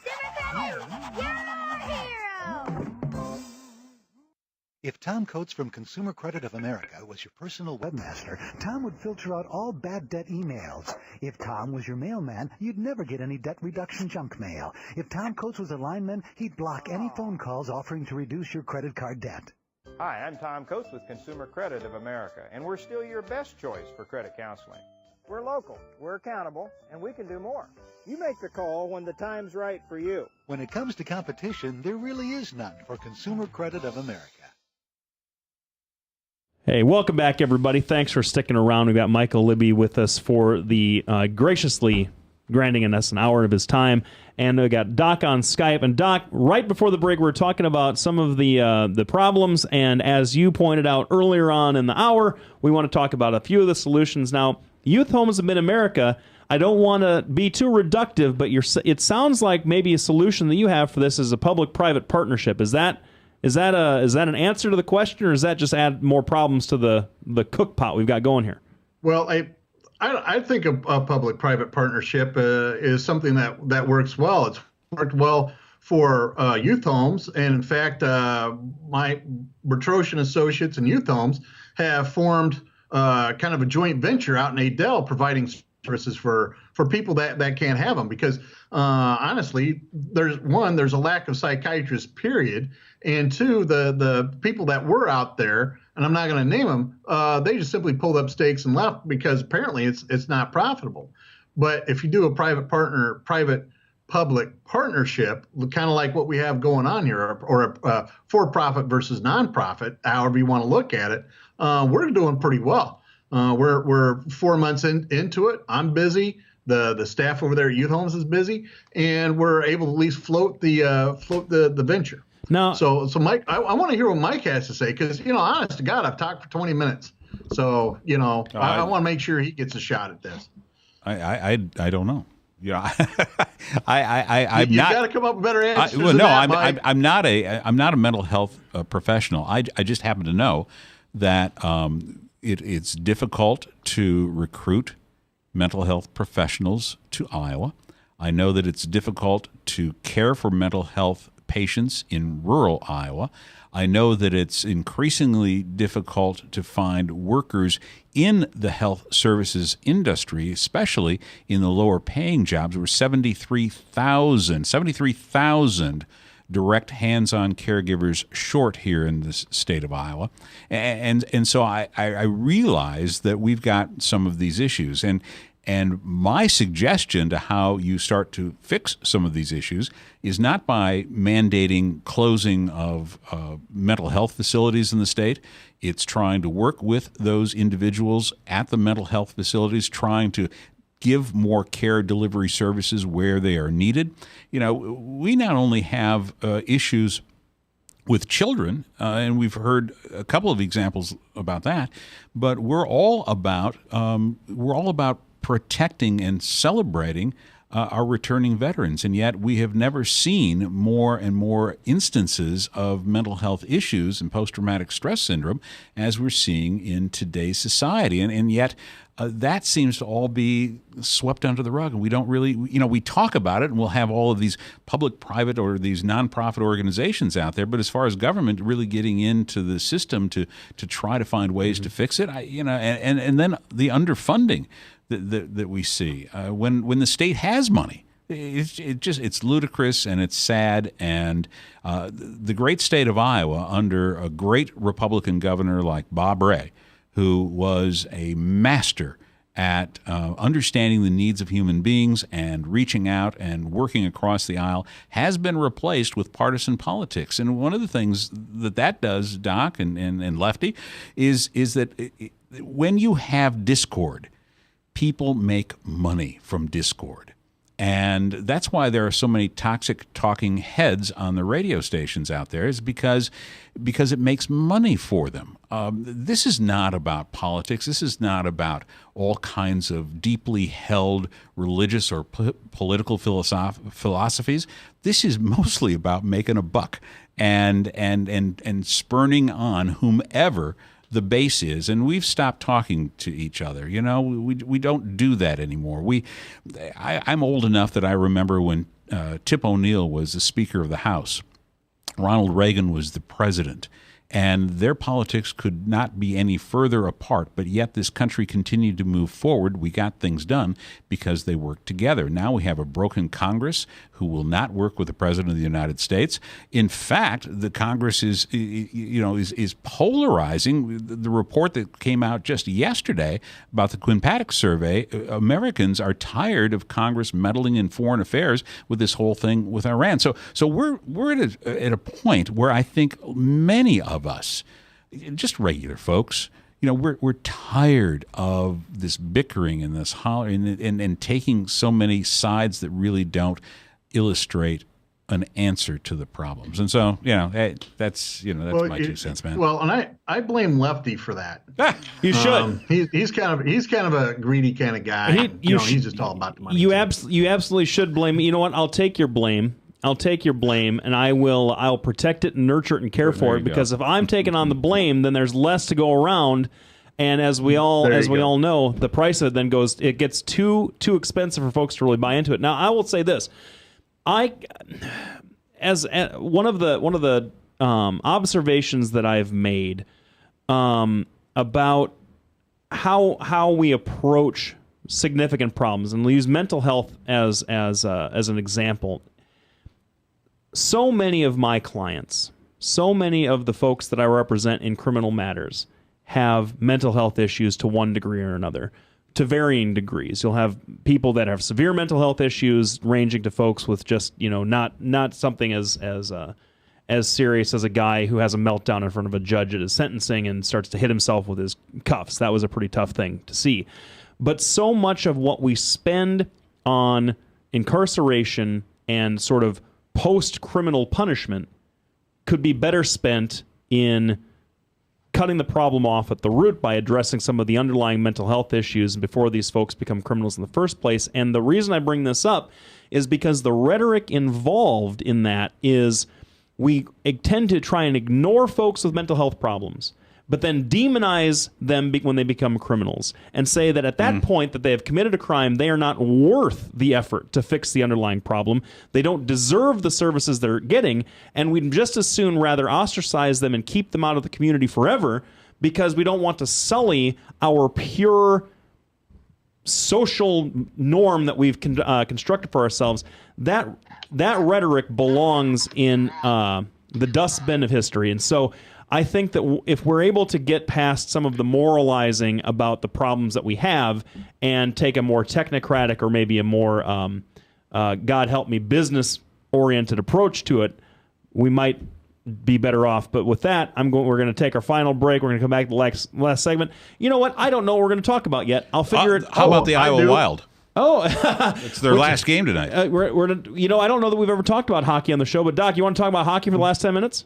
Credit! You're our hero! If Tom Coates from Consumer Credit of America was your personal webmaster, Tom would filter out all bad debt emails. If Tom was your mailman, you'd never get any debt reduction junk mail. If Tom Coates was a lineman, he'd block any phone calls offering to reduce your credit card debt. Hi, I'm Tom Coates with Consumer Credit of America, and we're still your best choice for credit counseling. We're local, we're accountable, and we can do more. You make the call when the time's right for you. When it comes to competition, there really is none for Consumer Credit of America. Hey, welcome back, everybody. Thanks for sticking around. We've got Michael Libby with us for the graciously granting us an hour of his time. And we got Doc on Skype. And Doc, right before the break, we were talking about some of the problems. And as you pointed out earlier on in the hour, we want to talk about a few of the solutions. Now, Youth Homes of Mid-America, I don't want to be too reductive, but it sounds like maybe a solution that you have for this is a public-private partnership. Is that an answer to the question, or does that just add more problems to the cook pot we've got going here? Well, I think a public-private partnership is something that works well. It's worked well for youth homes, and in fact, my Bertrosian Associates and Youth Homes have formed kind of a joint venture out in Adel, providing services for people that can't have them, because honestly, there's a lack of psychiatrists, period, and two, the people that were out there, and I'm not going to name them, they just simply pulled up stakes and left because apparently it's not profitable. But if you do a private-public partnership, kind of like what we have going on here, or a for-profit versus nonprofit, however you want to look at it, we're doing pretty well. We're 4 months into it. I'm busy. The staff over there at Youth Homes is busy, and we're able to at least float the venture. Now, so Mike, I want to hear what Mike has to say, because honest to God, I've talked for 20 minutes. So I want to make sure he gets a shot at this. I don't know. Yeah, you got to come up with better answers. I'm not a mental health professional. I just happen to know that it's difficult to recruit mental health professionals to Iowa. I know that it's difficult to care for mental health patients in rural Iowa. I know that it's increasingly difficult to find workers in the health services industry, especially in the lower paying jobs, where 73,000 direct hands-on caregivers short here in this state of Iowa. And so I realize that we've got some of these issues. And my suggestion to how you start to fix some of these issues is not by mandating closing of mental health facilities in the state. It's trying to work with those individuals at the mental health facilities, trying to give more care delivery services where they are needed. You know, we not only have issues with children, and we've heard a couple of examples about that, but we're all about protecting and celebrating our returning veterans, and yet we have never seen more and more instances of mental health issues and post-traumatic stress syndrome as we're seeing in today's society, and yet that seems to all be swept under the rug, and we don't really, we talk about it, and we'll have all of these public-private or these nonprofit organizations out there, but as far as government really getting into the system to try to find ways to fix it, and then the underfunding that we see when the state has money. It's ludicrous and it's sad. And the great state of Iowa, under a great Republican governor like Bob Ray, who was a master at understanding the needs of human beings and reaching out and working across the aisle, has been replaced with partisan politics. And one of the things that does, Doc and Lefty, is that when you have discord, people make money from discord. And that's why there are so many toxic talking heads on the radio stations out there, is because it makes money for them. This is not about politics. This is not about all kinds of deeply held religious or political philosophies. This is mostly about making a buck and spurning on whomever the base is, and we've stopped talking to each other. We don't do that anymore. I'm old enough that I remember when Tip O'Neill was the Speaker of the House, Ronald Reagan was the president, and their politics could not be any further apart, but yet this country continued to move forward. We got things done because they worked together. Now we have a broken Congress who will not work with the President of the United States. In fact, the Congress is polarizing. The report that came out just yesterday about the Quinn-Paddock survey, Americans are tired of Congress meddling in foreign affairs with this whole thing with Iran. So we're at a point where I think many of us, just regular folks, we're tired of this bickering and this hollering and taking so many sides that really don't illustrate an answer to the problems. And so, that's my 2 cents, man. Well, and I blame Lefty for that. You should. He's kind of a greedy kind of guy. He's just all about the money. You absolutely should blame me. You know what? I'll take your blame. And I'll protect it and nurture it and care for it, because if I'm taking on the blame, then there's less to go around. And as we all know, the price of it then gets too expensive for folks to really buy into it. Now, I will say this. As one of the observations that I've made about how we approach significant problems, and we'll use mental health as an example. So many of my clients, so many of the folks that I represent in criminal matters have mental health issues to one degree or another, to varying degrees. You'll have people that have severe mental health issues, ranging to folks with just, not something as serious as a guy who has a meltdown in front of a judge at his sentencing and starts to hit himself with his cuffs. That was a pretty tough thing to see. But so much of what we spend on incarceration and sort of post-criminal punishment could be better spent in cutting the problem off at the root by addressing some of the underlying mental health issues before these folks become criminals in the first place. And the reason I bring this up is because the rhetoric involved in that is we tend to try and ignore folks with mental health problems, but then demonize them when they become criminals and say that at that point that they have committed a crime, they are not worth the effort to fix the underlying problem. They don't deserve the services they're getting, and we'd just as soon rather ostracize them and keep them out of the community forever, because we don't want to sully our pure social norm that we've constructed for ourselves, that rhetoric belongs in the dustbin of history. And so I think that if we're able to get past some of the moralizing about the problems that we have and take a more technocratic or maybe a more, God help me, business-oriented approach to it, we might be better off. But with that, we're going to take our final break. We're going to come back to the last segment. You know what? I don't know what we're going to talk about yet. I'll figure it. How about the Iowa Wild? Oh, it's their last game tonight. I don't know that we've ever talked about hockey on the show, but Doc, you want to talk about hockey for the last 10 minutes?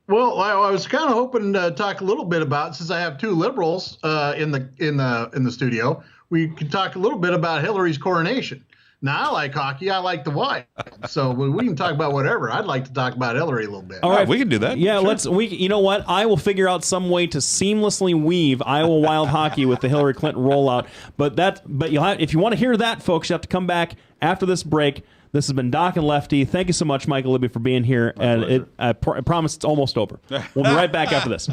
Well, I was kind of hoping to talk a little bit about, since I have two liberals in the studio, we could talk a little bit about Hillary's coronation. Now, I like hockey. I like the Wild. So we can talk about whatever. I'd like to talk about Hillary a little bit. All right, we can do that. Yeah, sure. You know what? I will figure out some way to seamlessly weave Iowa Wild hockey with the Hillary Clinton rollout. But if you want to hear that, folks, you have to come back after this break. This has been Doc and Lefty. Thank you so much, Michael Libby, for being here. And I promise it's almost over. We'll be right back after this.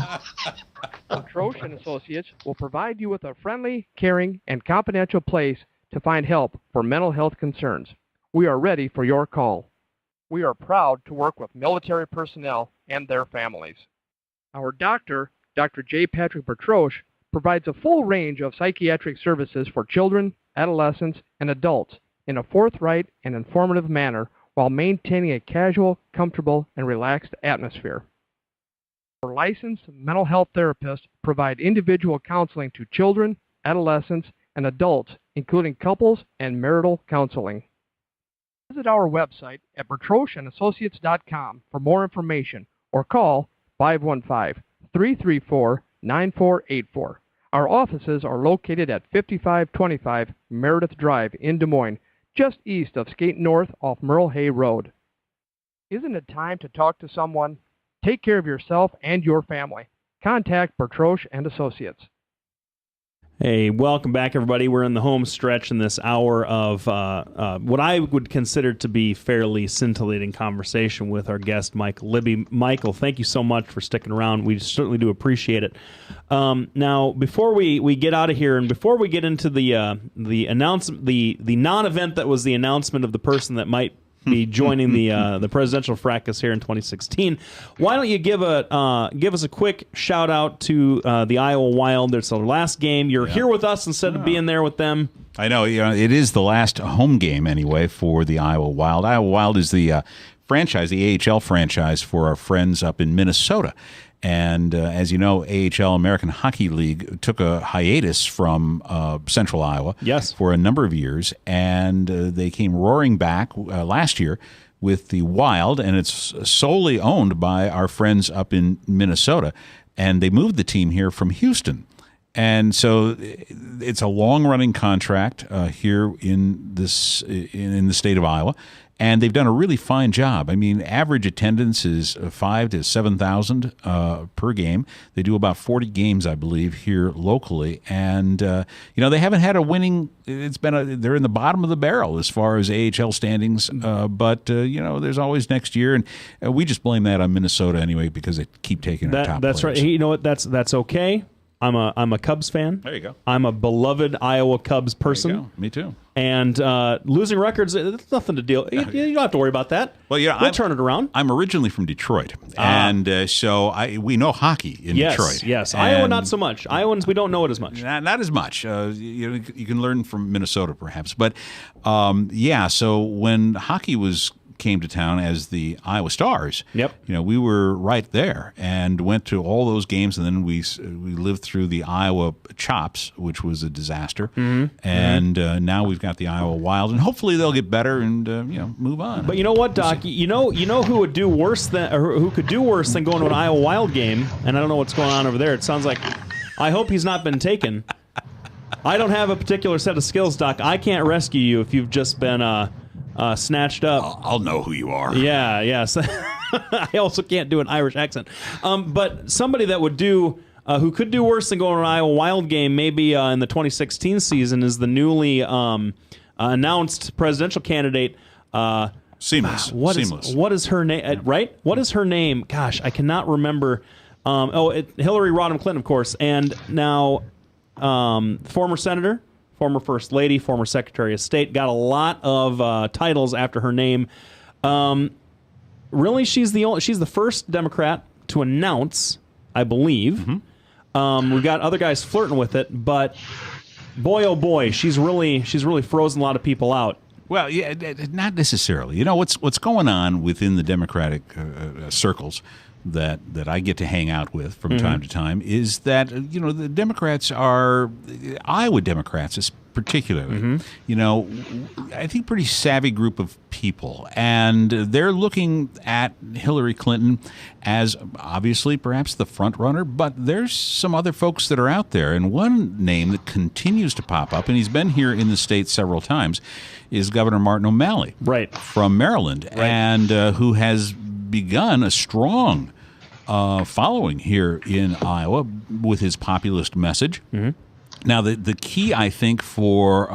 Coronation Associates will provide you with a friendly, caring, and confidential place to find help for mental health concerns. We are ready for your call. We are proud to work with military personnel and their families. Our doctor, Dr. J. Patrick Bertroche, provides a full range of psychiatric services for children, adolescents, and adults in a forthright and informative manner while maintaining a casual, comfortable, and relaxed atmosphere. Our licensed mental health therapists provide individual counseling to children, adolescents, and adults, including couples and marital counseling. Visit our website at bertrocheandassociates.com for more information or call 515-334-9484. Our offices are located at 5525 Meredith Drive in Des Moines, just east of Skate North off Merle Hay Road. Isn't it time to talk to someone? Take care of yourself and your family. Contact Bertroche and Associates. Hey, welcome back, everybody. We're in the home stretch in this hour of what I would consider to be fairly scintillating conversation with our guest, Michael Libby. Michael, thank you so much for sticking around. We certainly do appreciate it. Now, before we get out of here and before we get into the announcement, the non-event that was the announcement of the person that might be joining the presidential fracas here in 2016. Why don't you give us a quick shout out to the Iowa Wild? It's their last game. You're here with us instead of being there with them. I know. It is the last home game anyway for the Iowa Wild. Iowa Wild is the franchise, the AHL franchise for our friends up in Minnesota. And as you know, AHL, American Hockey League, took a hiatus from Central Iowa for a number of years, and they came roaring back last year with the Wild, and it's solely owned by our friends up in Minnesota, and they moved the team here from Houston. And so it's a long-running contract here in the state of Iowa. And they've done a really fine job. I mean, average attendance is 5,000 to 7,000 per game. They do about 40 games, I believe, here locally. And they haven't had a winning. They're in the bottom of the barrel as far as AHL standings. But there's always next year, and we just blame that on Minnesota anyway because they keep taking our top That's players. right. You know what? That's okay. I'm a Cubs fan. There you go. I'm a beloved Iowa Cubs person. There you go. Me too. And losing records, it's nothing to deal. You don't have to worry about that. Well, we'll turn it around. I'm originally from Detroit, and so we know hockey in Detroit. Yes, Iowa not so much. Iowans, we don't know it as much. Not as much. You can learn from Minnesota perhaps, but so when hockey came to town as the Iowa Stars. Yep. We were right there and went to all those games, and then we lived through the Iowa Chops, which was a disaster. Mm-hmm. And now we've got the Iowa Wild, and hopefully they'll get better and move on. But you know what, Doc? You know who would do worse who could do worse than going to an Iowa Wild game? And I don't know what's going on over there. It sounds like I hope he's not been taken. I don't have a particular set of skills, Doc. I can't rescue you if you've just been snatched up. I'll know who you are. Yeah, yes. I also can't do an Irish accent. But somebody that would who could do worse than going to an Iowa Wild game maybe in the 2016 season is the newly announced presidential candidate. Seamless. What is her name? Right? What is her name? Gosh, I cannot remember. Hillary Rodham Clinton, of course. And now former senator former First Lady, former Secretary of State, got a lot of titles after her name. Really, she's the first Democrat to announce, I believe. We've got other guys flirting with it, but boy, oh boy, she's really frozen a lot of people out. Well, yeah, not necessarily. You know, what's going on within the Democratic circles that I get to hang out with from time to time is that, you know, the Democrats are, Iowa Democrats particularly, you know, I think pretty savvy group of people. And they're looking at Hillary Clinton as obviously perhaps the front runner, but there's some other folks that are out there. And one name that continues to pop up, and he's been here in the state several times, is Governor Martin O'Malley, right, from Maryland, right, and who has begun a strong following here in Iowa with his populist message. Now, the key, I think, for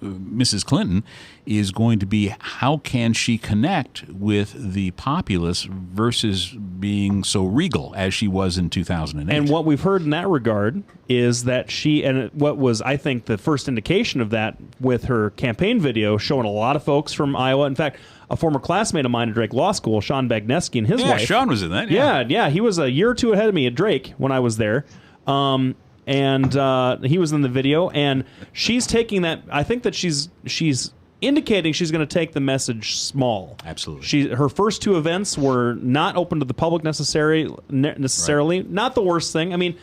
Mrs. Clinton is going to be how can she connect with the populace versus being so regal as she was in 2008. And what we've heard in that regard is that she, and what was, I think, the first indication of that with her campaign video showing a lot of folks from Iowa. In fact, a former classmate of mine at Drake Law School, Sean Bagneski, and his wife. Sean was in that. Yeah, he was a year or two ahead of me at Drake when I was there. And he was in the video, and she's taking that. I think that she's indicating she's going to take the message small. Absolutely. Her first two events were not open to the public necessarily. Right. Not the worst thing. I mean,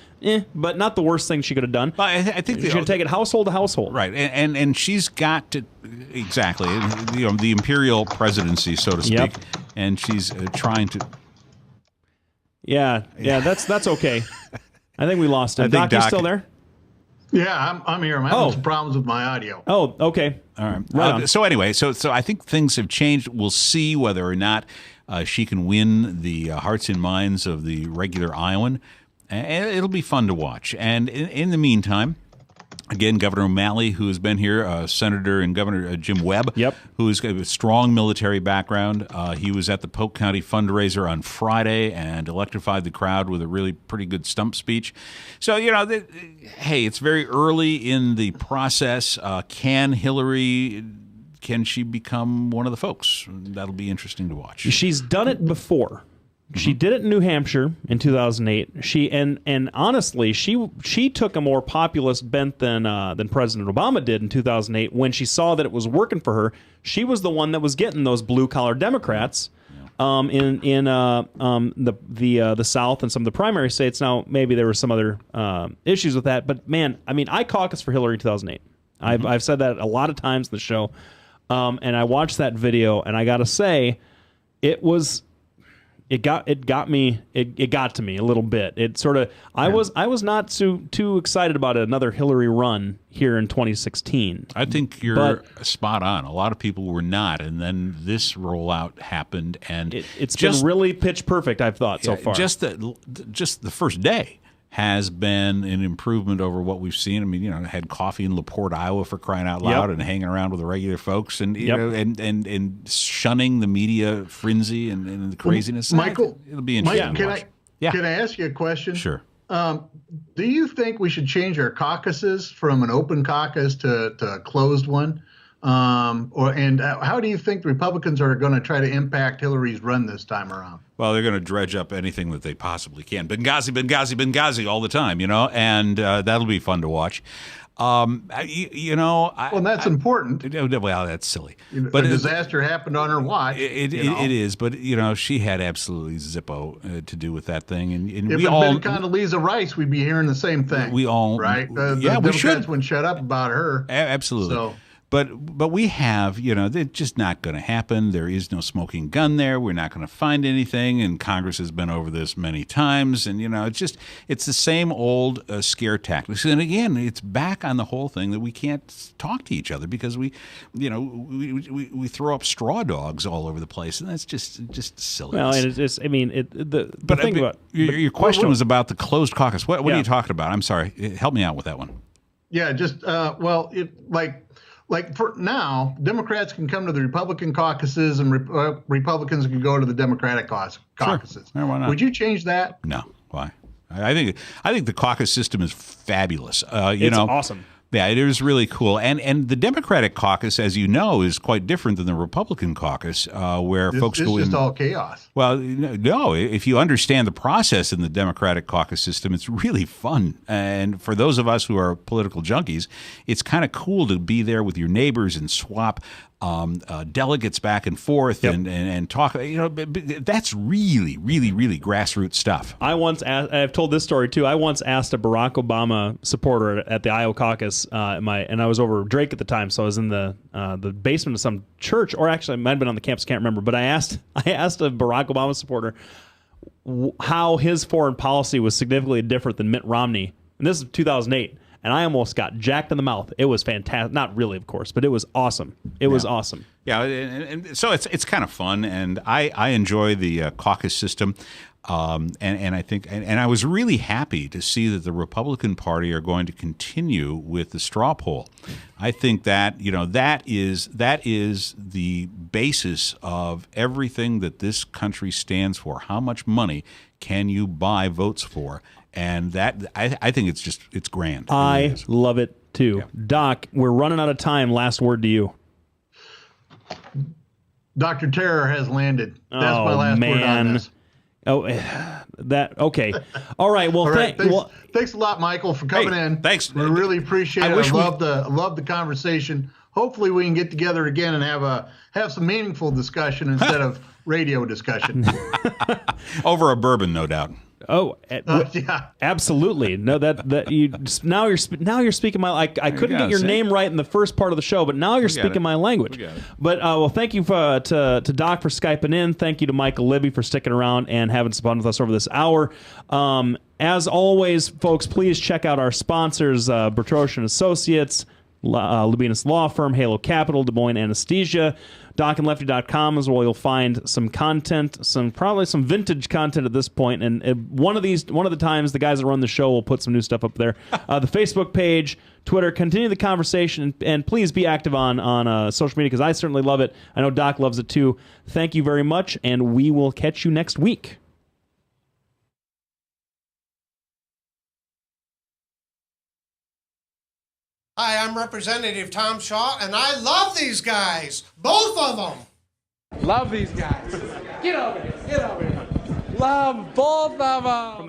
but not the worst thing she could have done. But I think she's going to take it household to household. Right, and she's got to exactly, you know, the imperial presidency, so to speak, and she's trying to. Yeah, that's okay. I think we lost him. Doc, you still there? Yeah, I'm here. I'm having some problems with my audio. Oh, okay. All right. So anyway, so I think things have changed. We'll see whether or not she can win the hearts and minds of the regular Iowan. And it'll be fun to watch. And in the meantime, again, Governor O'Malley, who has been here, Senator and Governor Jim Webb, who has got a strong military background. He was at the Polk County fundraiser on Friday and electrified the crowd with a really pretty good stump speech. So, you know, hey, it's very early in the process. Can she become one of the folks? That'll be interesting to watch. She's done it before. She did it in New Hampshire in 2008. She and honestly, she took a more populist bent than President Obama did in 2008. When she saw that it was working for her, she was the one that was getting those blue collar Democrats in the South and some of the primary states. Now maybe there were some other issues with that, but man, I mean, I caucused for Hillary in 2008. I've said that a lot of times in the show, and I watched that video, and I got to say, it got to me a little bit. It sort of I was not too excited about another Hillary run here in 2016. I think you're spot on. A lot of people were not, and then this rollout happened, and it's been really pitch perfect. I've thought so far. Just the first day has been an improvement over what we've seen. I mean, you know, I had coffee in LaPorte, Iowa, for crying out loud, and hanging around with the regular folks, and you know, and shunning the media frenzy and the craziness. Michael, it'll be interesting. Can I ask you a question? Sure. Do you think we should change our caucuses from an open caucus to a closed one? And how do you think the Republicans are going to try to impact Hillary's run this time around? Well, they're going to dredge up anything that they possibly can. Benghazi all the time, you know, and that'll be fun to watch. Well, that's important. Well, that's silly. But a disaster happened on her watch. It is, but you know, she had absolutely zippo to do with that thing, and if we it all. If it had been Condoleezza Rice, we'd be hearing the same thing. We all, right? The we Democrats should. wouldn't shut up about her. Absolutely. So. But we have, you know, it's just not going to happen. There is no smoking gun there. We're not going to find anything. And Congress has been over this many times. And, you know, it's the same old scare tactics. And again, it's back on the whole thing that we can't talk to each other because we throw up straw dogs all over the place. And that's just silly. Well, and it's just, I mean, your question was about the closed caucus. What are you talking about? I'm sorry. Help me out with that one. Yeah, like for now, Democrats can come to the Republican caucuses and Republicans can go to the Democratic caucuses. Sure. Why not? Would you change that? No. Why? I think the caucus system is fabulous. It's awesome. Yeah, it is really cool. And the Democratic caucus, as you know, is quite different than the Republican caucus, where folks go in. It's just all chaos. Well, no, if you understand the process in the Democratic caucus system, it's really fun. And for those of us who are political junkies, it's kind of cool to be there with your neighbors and swap delegates back and forth and talk. That's really, really, really grassroots stuff. I've told this story too. I once asked a Barack Obama supporter at the Iowa caucus, and I was over Drake at the time, so I was in the basement of some church, or actually it might have been on the campus, can't remember. But I asked a Barack Obama supporter how his foreign policy was significantly different than Mitt Romney, and this is 2008. And I almost got jacked in the mouth. It was fantastic. Not really, of course, but it was awesome. It was awesome. Yeah, and so it's kind of fun, and I enjoy the caucus system. And I think, and I was really happy to see that the Republican Party are going to continue with the straw poll. I think that that is the basis of everything that this country stands for. How much money can you buy votes for? And that I think it's grand. I love it too. Yeah. Doc, we're running out of time. Last word to you. Dr. Terror has landed. That's my last word on this. Oh, okay. All right. Well, thanks a lot, Michael, for coming in. Thanks. We really appreciate it. I love the conversation. Hopefully, we can get together again and have some meaningful discussion instead of radio discussion. Over a bourbon, no doubt. Oh, yeah, absolutely. No, that you now you're speaking my. I couldn't get your name right in the first part of the show, but now you're speaking my language. But well, thank you to Doc for Skyping in. Thank you to Michael Libby for sticking around and having some fun with us over this hour. As always, folks, please check out our sponsors: Bertroshan Associates, Lubinas Law Firm, Halo Capital, Des Moines Anesthesia. DocandLefty.com is where you'll find some content, probably some vintage content at this point. And one of the times, the guys that run the show will put some new stuff up there. The Facebook page, Twitter, continue the conversation, and please be active on social media because I certainly love it. I know Doc loves it too. Thank you very much, and we will catch you next week. Hi, I'm Representative Tom Shaw, and I love these guys. Both of them. Love these guys. Get over here. Love both of them.